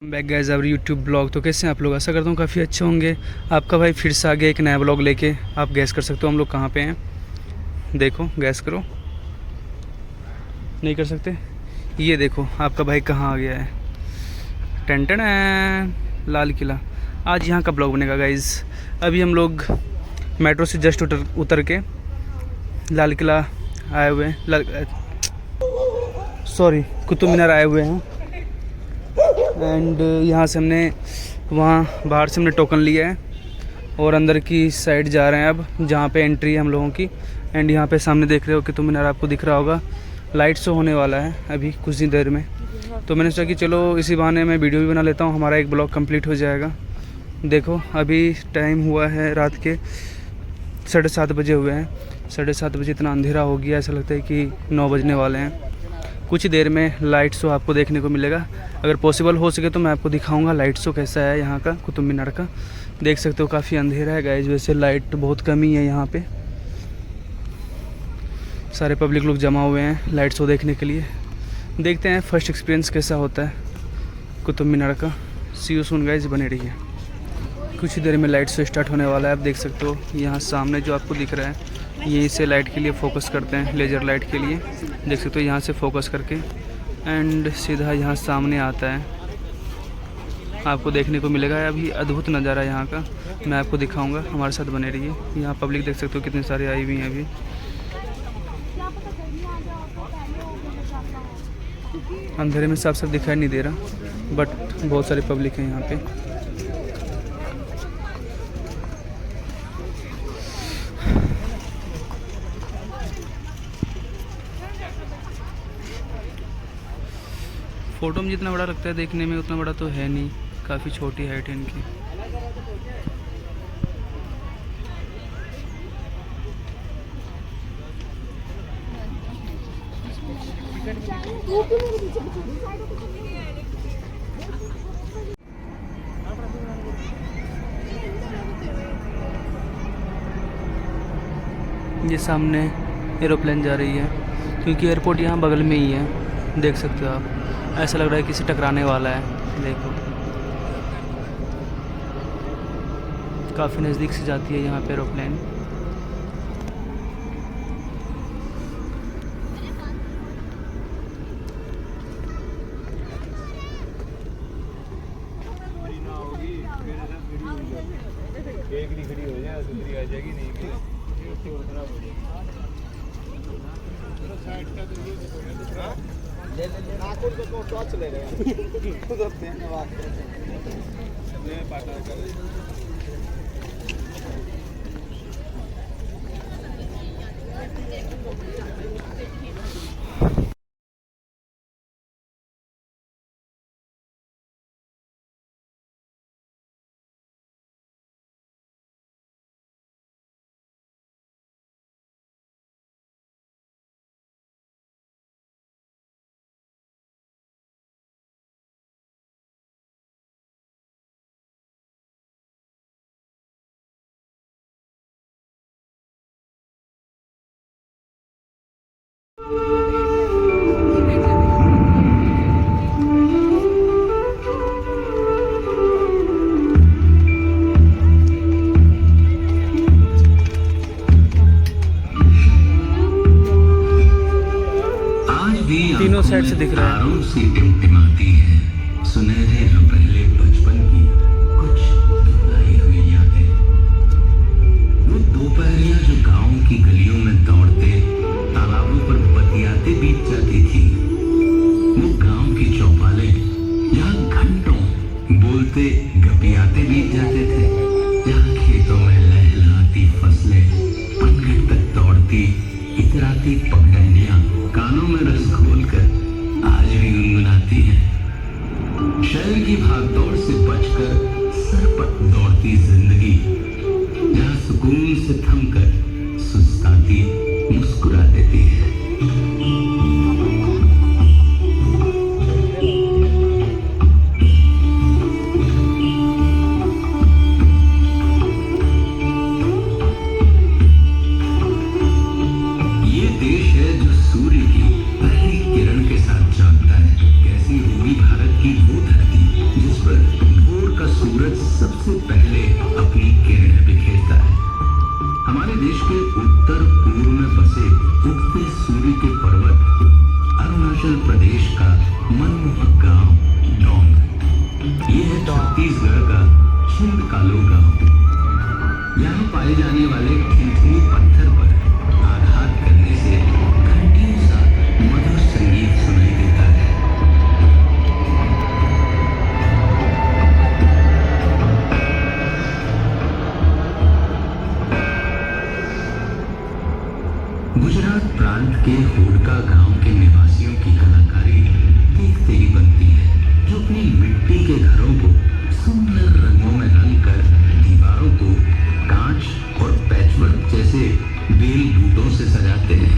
Back guys our YouTube blog. तो कैसे हैं आप लोग? आशा करता हूँ काफ़ी अच्छे होंगे। आपका भाई फिर से आ गया एक नया ब्लॉग लेके। आप गैस कर सकते हो हम लोग कहाँ पे हैं। देखो, गैस करो। नहीं कर सकते? ये देखो आपका भाई कहाँ आ गया है। टेंटन है लाल किला। आज यहाँ का ब्लॉग बनेगा गाइस। अभी हम लोग मेट्रो से जस्ट उतर के लाल किला आए हुए हैं, कुतुब मीनार आए हुए हैं। एंड यहाँ से हमने वहाँ बाहर से हमने टोकन लिया है और अंदर की साइड जा रहे हैं अब, जहाँ पे एंट्री है हम लोगों की। एंड यहाँ पे सामने देख रहे हो कि कुतुब मीनार आपको दिख रहा होगा। लाइट शो होने वाला है अभी कुछ ही देर में, तो मैंने सोचा कि चलो इसी बहाने मैं वीडियो भी बना लेता हूँ, हमारा एक ब्लॉग कंप्लीट हो जाएगा। देखो अभी टाइम हुआ है रात के 7:30 बजे हुए हैं। 7:30 बजे इतना अंधेरा हो गया, ऐसा लगता है कि 9 बजने वाले हैं। कुछ ही देर में लाइट शो आपको देखने को मिलेगा। अगर पॉसिबल हो सके तो मैं आपको दिखाऊंगा लाइट शो कैसा है यहाँ का, कुतुब मीनार का। देख सकते हो काफ़ी अंधेरा है गाइस, वैसे लाइट बहुत कमी है यहाँ पे। सारे पब्लिक लोग जमा हुए हैं लाइट शो देखने के लिए। देखते हैं फर्स्ट एक्सपीरियंस कैसा होता है कुतुब मीनार का। सी यू सून गाइस, बने रहिए। कुछ ही देर में लाइट शो स्टार्ट होने वाला है। आप देख सकते हो यहाँ सामने जो आपको दिख रहा है, यहीं से लाइट के लिए फोकस करते हैं, लेज़र लाइट के लिए। देख सकते हो यहाँ से फोकस करके एंड सीधा यहाँ सामने आता है, आपको देखने को मिलेगा। अभी अद्भुत नज़ारा यहाँ का मैं आपको दिखाऊंगा, हमारे साथ बने रहिए। यहाँ पब्लिक देख सकते हो कितनी सारी आई हुई हैं अभी। अंधेरे में साफ साफ दिखाई नहीं दे रहा, बट बहुत सारी पब्लिक है यहाँ पे। फ़ोटो में जितना बड़ा लगता है देखने में उतना बड़ा तो है नहीं, काफ़ी छोटी हाइट है इनकी। ये सामने एरोप्लेन जा रही है, क्योंकि एयरपोर्ट यहाँ बगल में ही है। देख सकते हो आप, ऐसा लग रहा है किसी टकराने वाला है। देखो काफ़ी नज़दीक से जाती है यहाँ पे एरोप्लेन। तीनों साइड से दिख रहा है। से टिमटिमाती है सुनहरे पहले बचपन की कुछ दुलाई हुई यादें। वो दोपहरियां जो गांव की गलियों में दौड़ते तालाबों पर बतियाते बीत जाती थी। वो गांव की चौपालें जहाँ घंटों बोलते गपियाते बीत जाते थे। जहाँ खेतों में लहलहाती फसलें पनघट तक दौड़ती इतराती पगडंडियां कानों में रस घोलकर आज भी गुनगुनाती हैं। शहर की भागदौड़ से बचकर सरपट दौड़ती जिंदगी, जहाँ सुकून से थमकर सुस्ताती मुस्कुरा देती है। की वो धरती जिस पर भोर का सूरज सबसे पहले अपनी किरणें बिखेरता है। हमारे देश के उत्तर पूर्व में बसे उगते सूर्य के पर्वत अरुणाचल प्रदेश का मनमोहक गांव डोंग। ये है छत्तीसगढ़ का छिंदकालो गांव। यहाँ पाए जाने वाले खिलखिली पत्थर पर आघात करने से घंटियों सा मधुर संगीत सुनाई देता है। गुजरात प्रांत के होडका गांव के निवासियों की कलाकारी देखते ही बनती है, जो अपनी मिट्टी के घरों को सुंदर रंगों में रंगकर दीवारों को कांच और पैचवर्क जैसे बेल बूटों से सजाते हैं।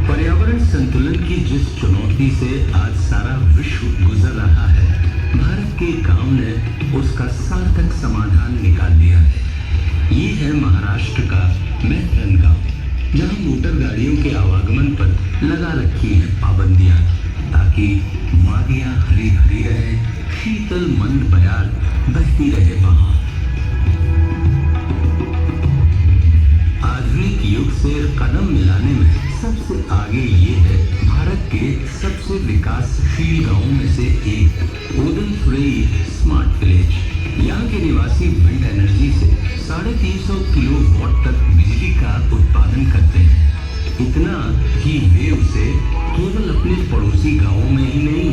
पर्यावरण संतुलन की जिस चुनौती से आज सारा विश्व गुजर रहा है, भारत के गांव ने उसका सार्थक समाधान निकाल दिया है। ये है महाराष्ट्र का मैथरन गांव, जहां मोटर गाड़ियों के आवागमन पर लगा रखी है पाबंदियां, ताकि वादियां हरी भरी रहे, शीतल मंद बयार बहती रहे वहां। आधुनिक युग से कदम मिलाने में सबसे आगे ये है भारत के सबसे विकासशील गांवों में से एक ओदनथुरई स्मार्ट विलेज। यहाँ के निवासी विंड एनर्जी से 350 किलोवाट तक बिजली का उत्पादन करते हैं। इतना कि वे उसे केवल अपने पड़ोसी गांवों में ही नहीं,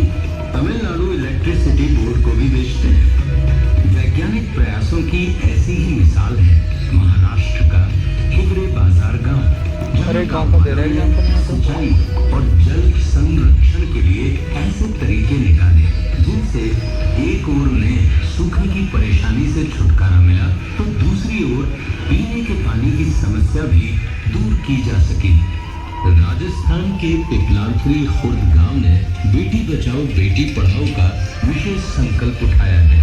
तमिलनाडु इलेक्ट्रिसिटी बोर्ड को भी बेचते हैं। वैज्ञानिक प्रयासों की ऐसी ही मिसाल है महाराष्ट्र का हिवरे बाजार गांव, सिंचाई और जल संरक्षण के लिए ऐसे तरीके निकाले जिनसे एक ओर उन्हें सूखे की परेशानी से छुटकारा मिला, तो दूसरी ओर पीने के पानी की समस्या भी दूर की जा सकी। राजस्थान के पिपलांतरी खुर्द गांव ने बेटी बचाओ बेटी पढ़ाओ का विशेष संकल्प उठाया है।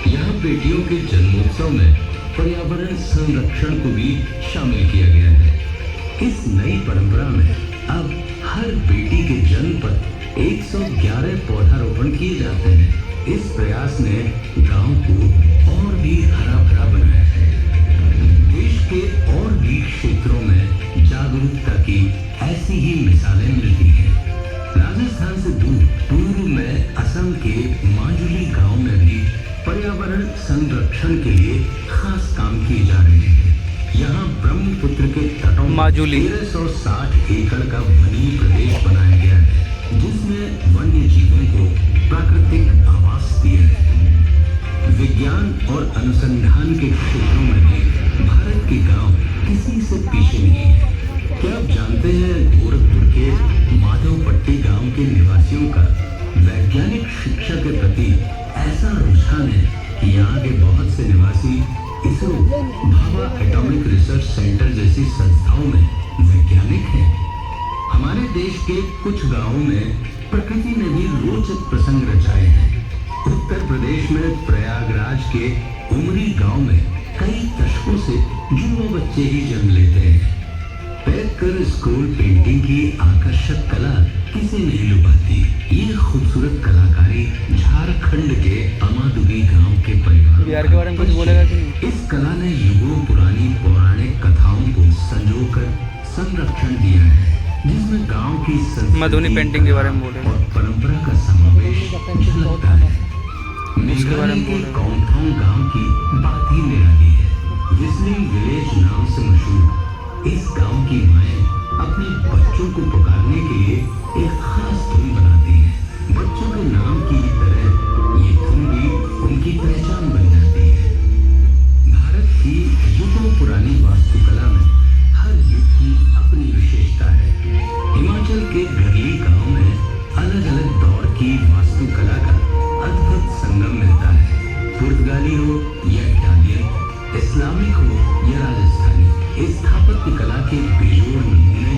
यहाँ बेटियों के जन्मोत्सव में पर्यावरण संरक्षण को भी शामिल किया गया है। इस नई परंपरा में अब हर बेटी के जन्म पर 111 पौधारोपण किए जाते हैं। इस प्रयास ने गांव को और भी हरा भरा बनाया है। देश के और भी क्षेत्रों में जागरूकता की ऐसी ही मिसालें मिलती हैं। राजस्थान से दूर पूर्व में असम के माजुली गांव में भी पर्यावरण संरक्षण के लिए खास काम किए जा रहे हैं। यहाँ ब्रह्मपुत्र के तटों में 1360 एकड़ का वनीय प्रदेश बनाया गया है, जिसमें वन्य जीवों को प्राकृतिक आवास दिया है। विज्ञान और अनुसंधान के क्षेत्रों में भी भारत के गांव किसी से पीछे नहीं है। क्या आप जानते हैं गोरखपुर के माधवपट्टी गांव के निवासियों का वैज्ञानिक शिक्षा के प्रति ऐसा रुझान है कि यहाँ के बहुत से निवासी ISRO, Bhabha atomic research centre जैसी संस्थाओं में वैज्ञानिक हैं। हमारे देश के कुछ गांवों में प्रकृति ने भी रोचक प्रसंग रचाए हैं। उत्तर प्रदेश में प्रयागराज के उमरी गांव में कई दशकों से युवा बच्चे ही जन्म लेते हैं। पैक कर स्कूल पेंटिंग की आकर्षक कला किसे नहीं लुभाती। ये खूबसूरत कलाकारी झारखंड के अमादुगी गांव के परिवार बिहार के बारे में कुछ बोलेगा कि नहीं? इस कला ने युगों पुरानी पौराणिक कथाओं को संजोकर संरक्षण दिया है, जिसमें गांव की मधुनी पेंटिंग के बारे में बोलेगा और परंपरा का समावेश झलकता है। मेघालय के कॉन्थोंग गांव की बात ही निराली है। विस्लिंग विलेज नाम से मशहूर इस गांव की माएं अपने बच्चों को पुकारने के लिए एक खास धुन बनाती हैं। बच्चों के नाम की ही तरह ये धुन भी उनकी पहचान बन जाती है। भारत की युगों पुरानी वास्तुकला में हर युग की अपनी विशेषता है। हिमाचल के गरली गांव में अलग अलग दौर की वास्तुकला का अद्भुत संगम मिलता है। पुर्तगाली हो या इटालियन, इस्लामिक हो या राजस्थानी, स्थापत्य कला के बेजोड़ नमूने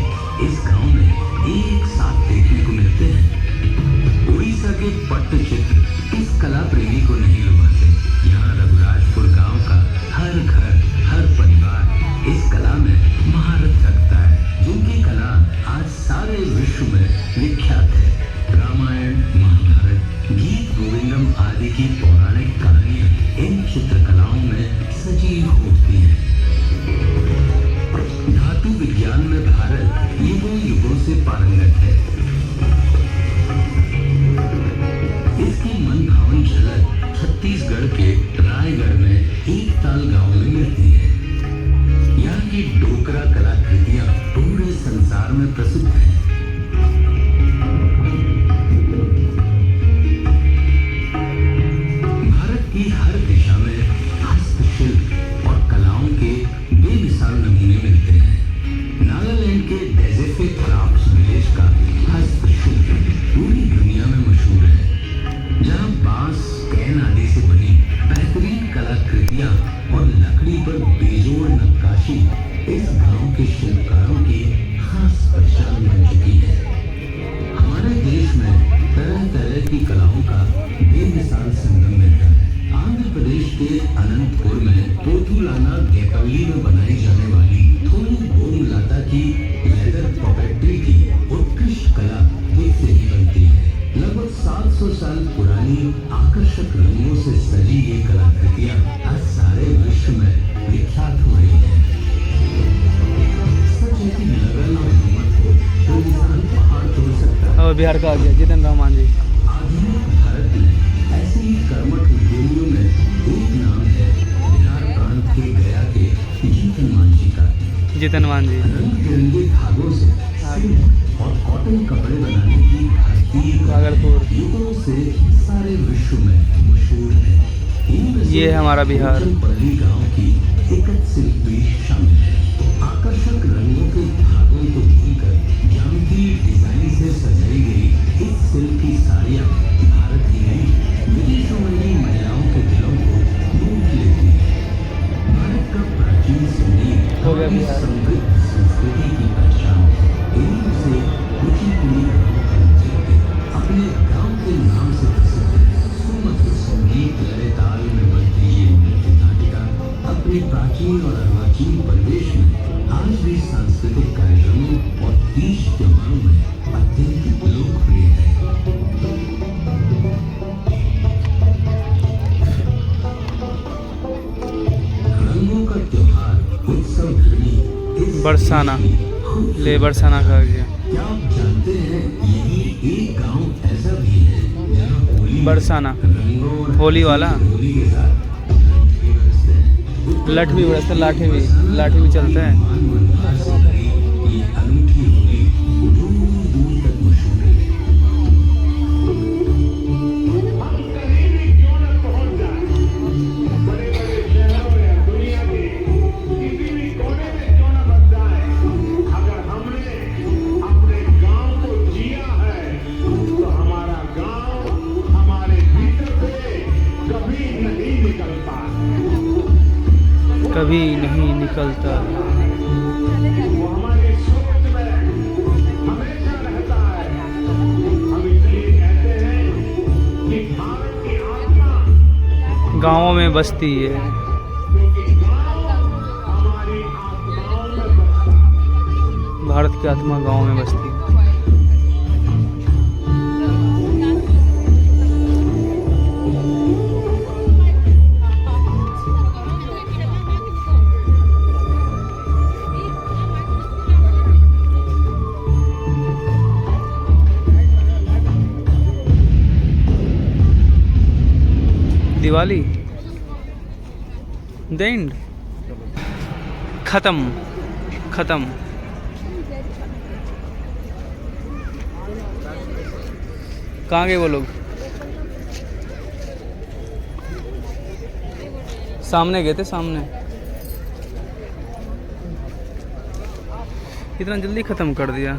इस गांव में एक साथ देखने को मिलते हैं। उड़ीसा के पट्टचित्र इस कला प्रेमी को नहीं लुभाते। यहाँ रघुराजपुर गांव का हर घर, हर परिवार इस कला में महारत रखता है, जिनकी कला आज सारे विश्व में विख्यात है। रामायण, महाभारत, गीत गोविंदम आदि की छत्तीसगढ़ के रायगढ़ में एक ताल गांव में मिलती है। यहाँ की डोकरा कलाकृतियां पूरे संसार में प्रसिद्ध हैं। भारत की हर दिशा में हस्तशिल्प और कलाओं के बेमिसाल नमूने मिलते हैं। नागालैंड के डेजेफे क्राफ्ट्स विलेज का हस्तशिल्प पूरी दुनिया में मशहूर है, जहाँ बांस, कैन आदि से बनी बेहतरीन कलाकृतियां और लकड़ी पर बेजोड़ नक्काशी इस गांव के शिल्पकारों की खास पहचान बन चुकी है। हमारे देश में तरह तरह की कलाओं का बेमिसाल संगम मिलता है। आंध्र प्रदेश के अनंतपुर में पोथुलाना गेपल्ली में बनाई जाने वाली थोड़ी बोमलाता की लेदर पपेट्री की उत्कृष्ट कला देखते ही बनती है। लगभग 700 साल पुरानी आकर्षक रंगों से सजी ये कलाकृतियां आज सारे विश्व में विख्यात हो रही हैं। सच है कि लगन और हिम्मत को कोई इंसान पहाड़ तोड़ सकता है। और बिहार का आ गया जितन रहमान जी। आधुनिक भारत में ऐसे ही कर्मठ उद्यमियों में एक नाम है बिहार प्रांत के गया के जीतन मांझी का। जितन मान जी रंग बिरंगे धागों से सिल्क और कॉटन कपड़े बनाने की भागलपुर। युगों से सारे विश्व में मशहूर है। ये है हमारा बिहार। पल्ली गांव की एकत शिल्प भी शामिल है। आकर्षक रंगों के धागों को भूनकर ज्यामितीय डिजाइन से सजाई गई इस शिल्प की साड़ियां भारत की नहीं विदेशों में भी महिलाओं के दिलों को लूट लेती है। भारत का प्राचीन संगीत हो गया बिहार। समृद्ध संस्कृति की पहचान है। इन्हीं से कुचिपुड़ी गांव का नृत्य अपने गांव के नाम से प्रसिद्ध है। सुमधुर संगीत लय ताल में बनती ये नृत्य नाटिका अपने प्राचीन और अर्वाचीन परिवेश में आज भी सांस्कृतिक कार्यक्रमों और तीज त्योहारों में अत्यंत लोकप्रिय है। रंगों का त्योहार उत्सव घड़ी बरसाना ले बरसाना का गया। क्या आप जानते हैं यही एक गांव ऐसा भी है जहां होली बरसाना रंगों और होली वाला होली के साथ रंग भी बरसते हैं। लठ भी बरसता है, लाठी भी चलता है। मनभार से भरी ये अनूठी होली दूर दूर तक मशहूर है। कभी नहीं निकलता। वो हमारी सोच में हमेशा रहता है। हम इसलिए कहते हैं कि भारत की आत्मा गाँवों में बसती है। क्योंकि गांव हमारी आत्माओं में बसता है। भारत की आत्मा गाँव में बसती है। दिवाली द एंड खत्म। कहाँ गए वो लोग? सामने गए थे, सामने। इतना जल्दी खत्म कर दिया।